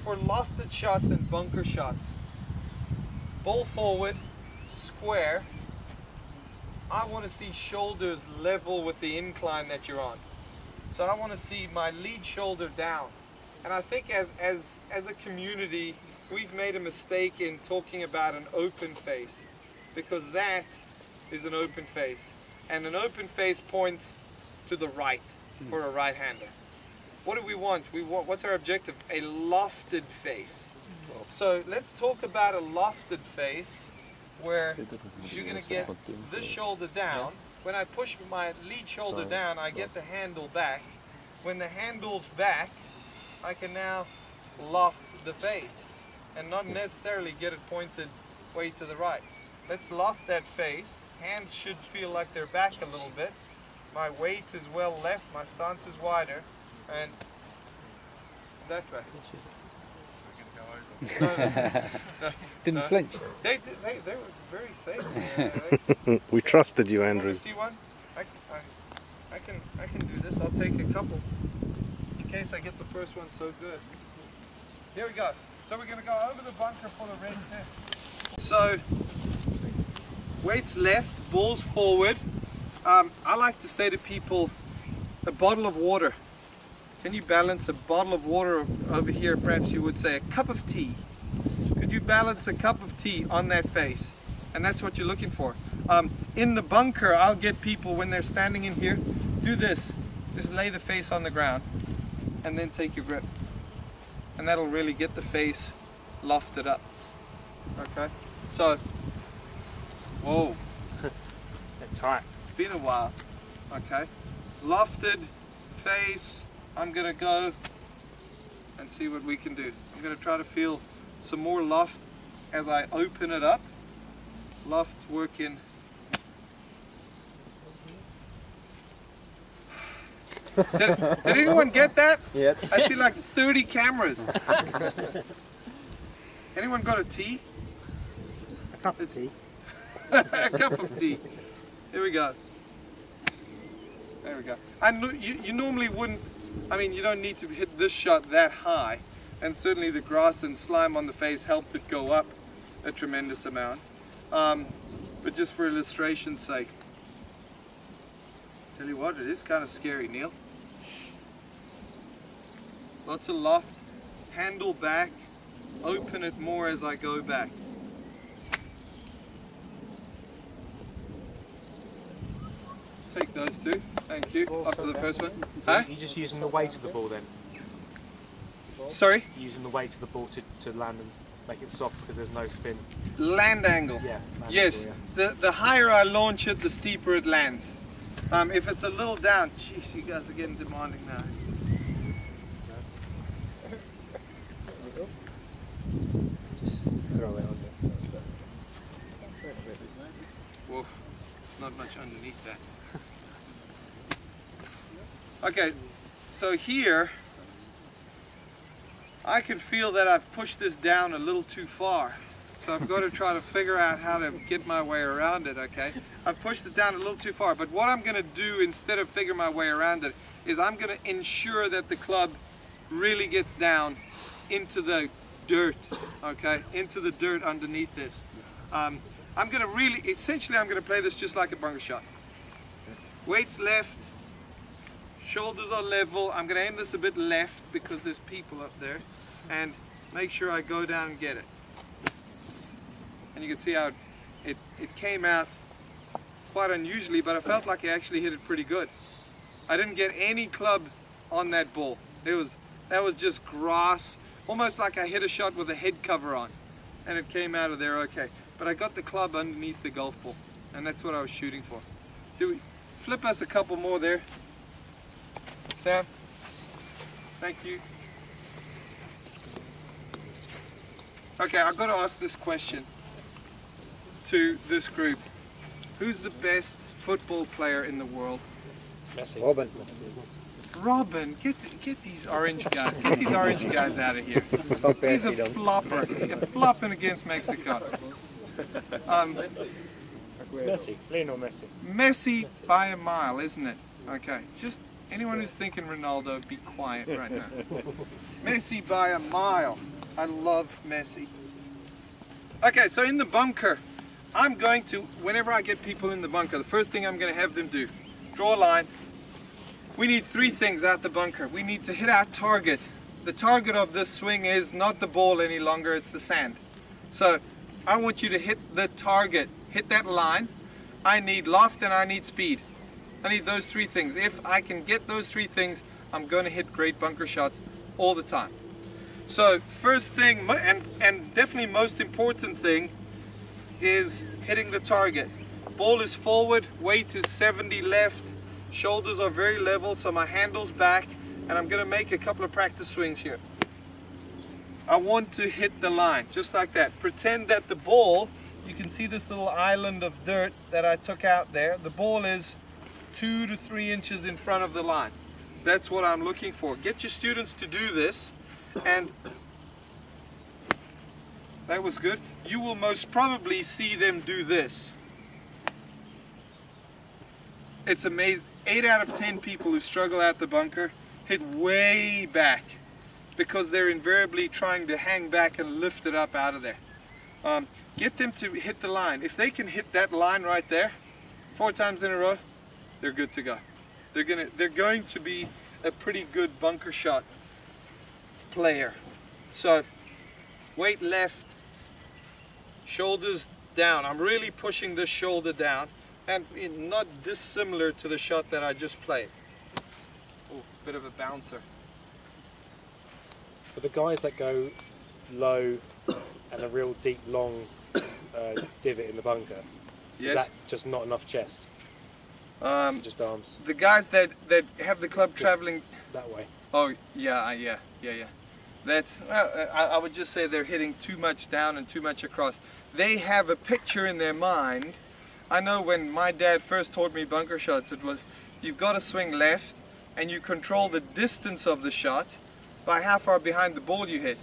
for lofted shots and bunker shots, ball forward, square. I want to see shoulders level with the incline that you're on. So I want to see my lead shoulder down. And I think as a community, we've made a mistake in talking about an open face, because that is an open face. And an open face points to the right for a right-hander. What do we want? What's our objective? A lofted face. So let's talk about a lofted face where you're going to get this shoulder down. When I push my lead shoulder down, I get the handle back. When the handle's back, I can now loft the face and not necessarily get it pointed way to the right. Let's loft that face. Hands should feel like they're back a little bit. My weight is well left, my stance is wider, and that way. No. Didn't flinch. They were very safe. We trusted you, Andrew. Want to see one? I can do this. I'll take a couple in case I get the first one so good. Here we go. So we're going to go over the bunker full of red tip. So weights left, balls forward. I like to say to people, a bottle of water. Can you balance a bottle of water over here? Perhaps you would say a cup of tea. Could you balance a cup of tea on that face? And that's what you're looking for. In the bunker, I'll get people when they're standing in here, do this. Just lay the face on the ground and then take your grip. And that'll really get the face lofted up. Okay? So, whoa. They're tight. It's been a while. Okay? Lofted face. I'm going to go and see what we can do. I'm going to try to feel some more loft as I open it up. Loft working. Did anyone get that? Yes. I see like 30 cameras. Anyone got a tea? A cup of tea. A cup of tea. Here we go. There we go. You normally wouldn't, I mean, you don't need to hit this shot that high, and certainly the grass and slime on the face helped it go up a tremendous amount. But just for illustration's sake, tell you what, it is kind of scary, Neil. Lots of loft, handle back, open it more as I go back. Take those two, thank you. Up to the first one. So Huh? you're just using the weight of the ball then? Sorry? Using the weight of the ball to land and make it soft because there's no spin. Land angle. Yeah. land Yes, angle, yeah. the higher I launch it, the steeper it lands. If it's a little down, jeez, you guys are getting demanding now. Just throw it on there. Woof, there's not much underneath that. Okay, so here, I can feel that I've pushed this down a little too far. So I've got to try to figure out how to get my way around it, okay? I've pushed it down a little too far, but what I'm going to do instead of figure my way around it is I'm going to ensure that the club really gets down into the dirt, okay? Into the dirt underneath this. I'm going to really, essentially I'm going to play this just like a bunker shot. Weights left, shoulders are level. I'm going to aim this a bit left because there's people up there, and make sure I go down and get it. And you can see how it came out quite unusually, but I felt like I actually hit it pretty good. I didn't get any club on that ball. That was just grass, almost like I hit a shot with a head cover on, and it came out of there okay. But I got the club underneath the golf ball, and that's what I was shooting for. Do we flip us a couple more there, Sam? Thank you. Okay, I've got to ask this question to this group. Who's the best football player in the world? Messi. Robin. Robin, get these orange guys. Get these orange guys out of here. He's a flopper. He's flopping against Mexico. Messi. Lionel Messi. Messi by a mile, isn't it? Okay, just Anyone who's thinking Ronaldo, be quiet right now. Messi by a mile. I love Messi. Okay, so in the bunker, I'm going to, whenever I get people in the bunker, the first thing I'm going to have them do, draw a line. We need three things out the bunker. We need to hit our target. The target of this swing is not the ball any longer, it's the sand. So I want you to hit the target, hit that line. I need loft and I need speed. I need those three things. If I can get those three things, I'm going to hit great bunker shots all the time. So first thing, and definitely most important thing, is hitting the target. Ball is forward, weight is 70 left, shoulders are very level, so my handle's back, and I'm going to make a couple of practice swings here. I want to hit the line, just like that. Pretend that the ball, you can see this little island of dirt that I took out there. The ball is 2 to 3 inches in front of the line. That's what I'm looking for. Get your students to do this, and that was good. You will most probably see them do this. It's amazing. 8 out of 10 people who struggle at the bunker hit way back because they're invariably trying to hang back and lift it up out of there. Get them to hit the line. If they can hit that line right there 4 times in a row, they're good to go. They're going to be a pretty good bunker shot player. So weight left, shoulders down. I'm really pushing this shoulder down, and not dissimilar to the shot that I just played. Oh, bit of a bouncer. For the guys that go low and a real deep, long divot in the bunker, Yes. is that just not enough chest? Just arms The guys that have the club traveling. that way? Oh yeah. That's I would just say they're hitting too much down and too much across. They have a picture in their mind. I know when my dad first taught me bunker shots, it was you've got to swing left and you control the distance of the shot by how far behind the ball you hit.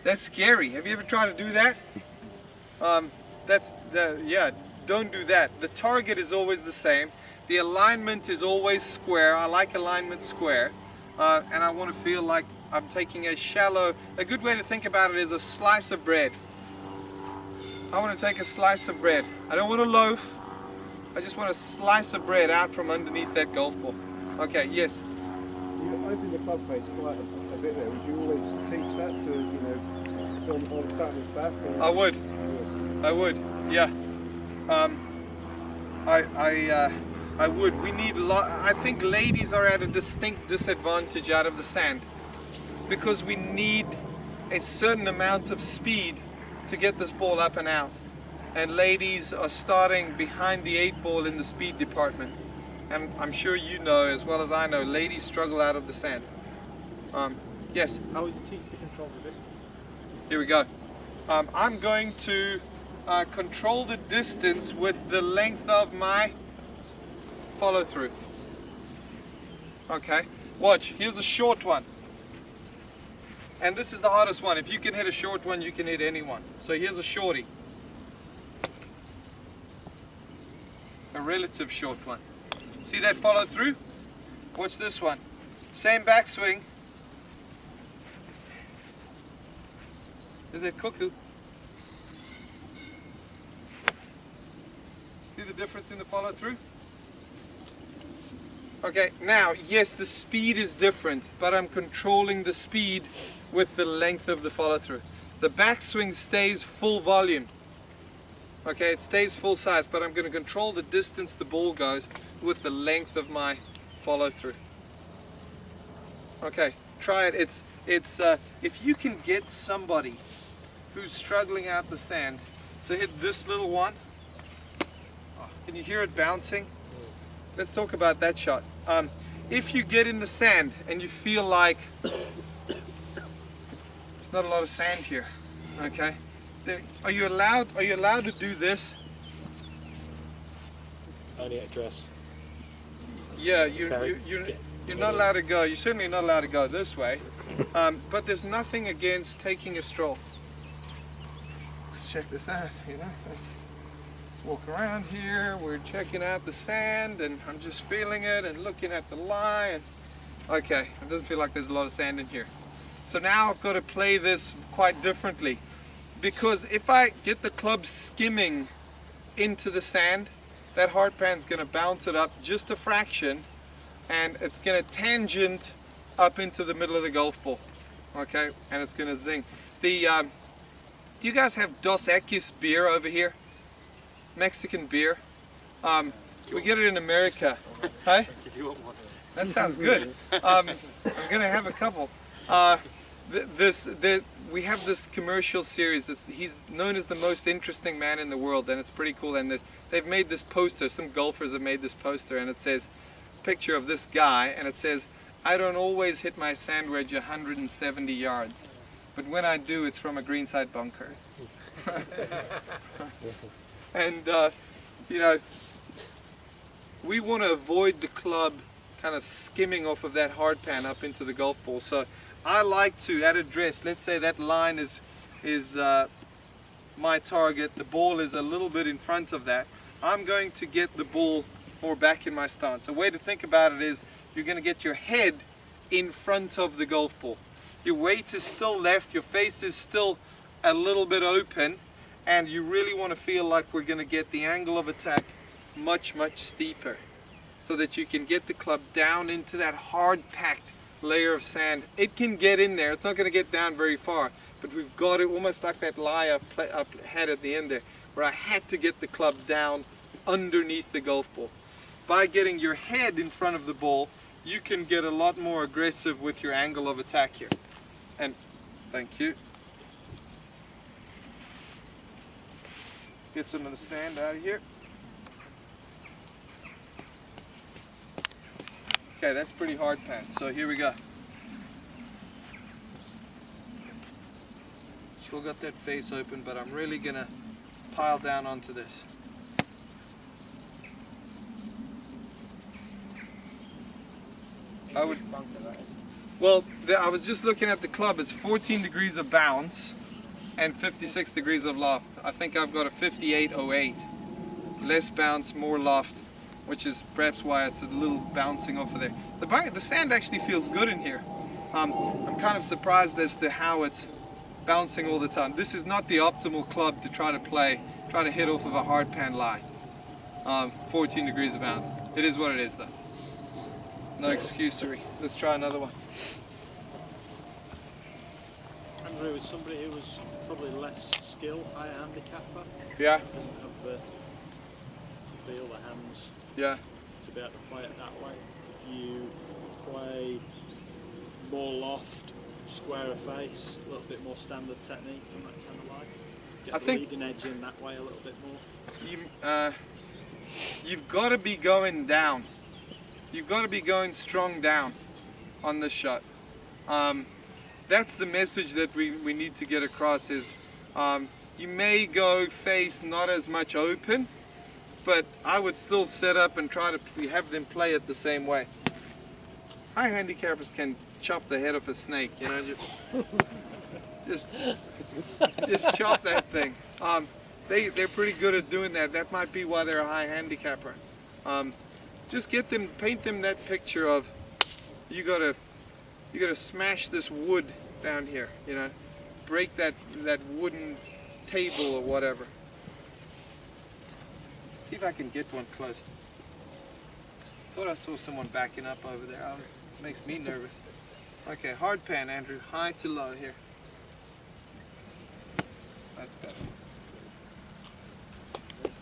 That's scary. Have you ever tried to do that? Yeah, don't do that. The target is always the same. The alignment is always square. I like alignment square. And I want to feel like I'm taking a good way to think about it is a slice of bread. I want to take a slice of bread. I don't want a loaf. I just want a slice of bread out from underneath that golf ball. Okay, yes? You open the club face quite a bit there. Would you always teach that to, on starting back? Or? I would, yeah. I would. We need a lot. I think ladies are at a distinct disadvantage out of the sand because we need a certain amount of speed to get this ball up and out. And ladies are starting behind the 8 ball in the speed department. And I'm sure you know as well as I know, ladies struggle out of the sand. Yes? How would you teach to control the distance? Here we go. I'm going to control the distance with the length of my follow through. Okay, watch, here's a short one. And this is the hardest one. If you can hit a short one, you can hit any one. So here's a shorty. A relative short one. See that follow through? Watch this one. Same backswing. Is that cuckoo? See the difference in the follow through? Okay, now, yes, the speed is different, but I'm controlling the speed with the length of the follow through. The backswing stays full volume. Okay, it stays full size, but I'm going to control the distance the ball goes with the length of my follow through. Okay, try it. It's if you can get somebody who's struggling out the sand to hit this little one. Oh, can you hear it bouncing? Let's talk about that shot. If you get in the sand and you feel like there's not a lot of sand here, okay? Are you allowed to do this? Only at dress. Yeah, you're not allowed to go. You're certainly not allowed to go this way. But there's nothing against taking a stroll. Let's check this out. You know, walk around here. We're checking out the sand, and I'm just feeling it and looking at the lie. And okay, it doesn't feel like there's a lot of sand in here. So now I've got to play this quite differently, because if I get the club skimming into the sand, that hard pan's going to bounce it up just a fraction, and it's going to tangent up into the middle of the golf ball. Okay, and it's going to zing. The do you guys have Dos Equis beer over here? Mexican beer. We get it in America. Hey? That sounds good. I'm gonna have a couple. We have this commercial series. He's known as the most interesting man in the world, and it's pretty cool. And they've made this poster. Some golfers have made this poster, and it says, picture of this guy, and it says, "I don't always hit my sand wedge 170 yards, but when I do, it's from a greenside bunker." And you know, we want to avoid the club kind of skimming off of that hard pan up into the golf ball. So I like to, at address, let's say that line is my target, the ball is a little bit in front of that, I'm going to get the ball more back in my stance. A way to think about it is you're going to get your head in front of the golf ball. Your weight is still left, your face is still a little bit open, and you really want to feel like we're going to get the angle of attack much steeper, so that you can get the club down into that hard packed layer of sand. It can get in there, it's not going to get down very far, but we've got it almost like that lie up had at the end there, where I had to get the club down underneath the golf ball. By getting your head in front of the ball, you can get a lot more aggressive with your angle of attack here. And thank you. Get some of the sand out of here. Okay, that's pretty hard pan. So here we go. Still got that face open, but I'm really gonna pile down onto this. I was just looking at the club. It's 14 degrees of bounce and 56 degrees of loft. I think I've got a 5808. Less bounce, more loft, which is perhaps why it's a little bouncing off of there. The sand actually feels good in here. I'm kind of surprised as to how it's bouncing all the time. This is not the optimal club to try to hit off of a hard pan lie. 14 degrees of bounce. It is what it is though. No excuse, Surrey. Let's try another one. Andrew is somebody who was probably less skilled, higher handicapper. Yeah. Doesn't have the feel, the hands. Yeah. To be able to play it that way. If you play more loft, squarer face, a little bit more standard technique on that kind of line. Get the leading edge in that way a little bit more. You've got to be going down. You've got to be going strong down on this shot. That's the message that we need to get across is you may go face not as much open, but I would still set up and try to have them play it the same way. High handicappers can chop the head off a snake, you know, just chop that thing. They're pretty good at doing that. That might be why they're a high handicapper. Just paint them that picture of you gotta smash this wood down here, you know, break that wooden table or whatever. See if I can get one close. Thought I saw someone backing up over there. Makes me nervous. Okay, hard pan, Andrew, high to low here. That's better.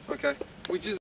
Okay, we just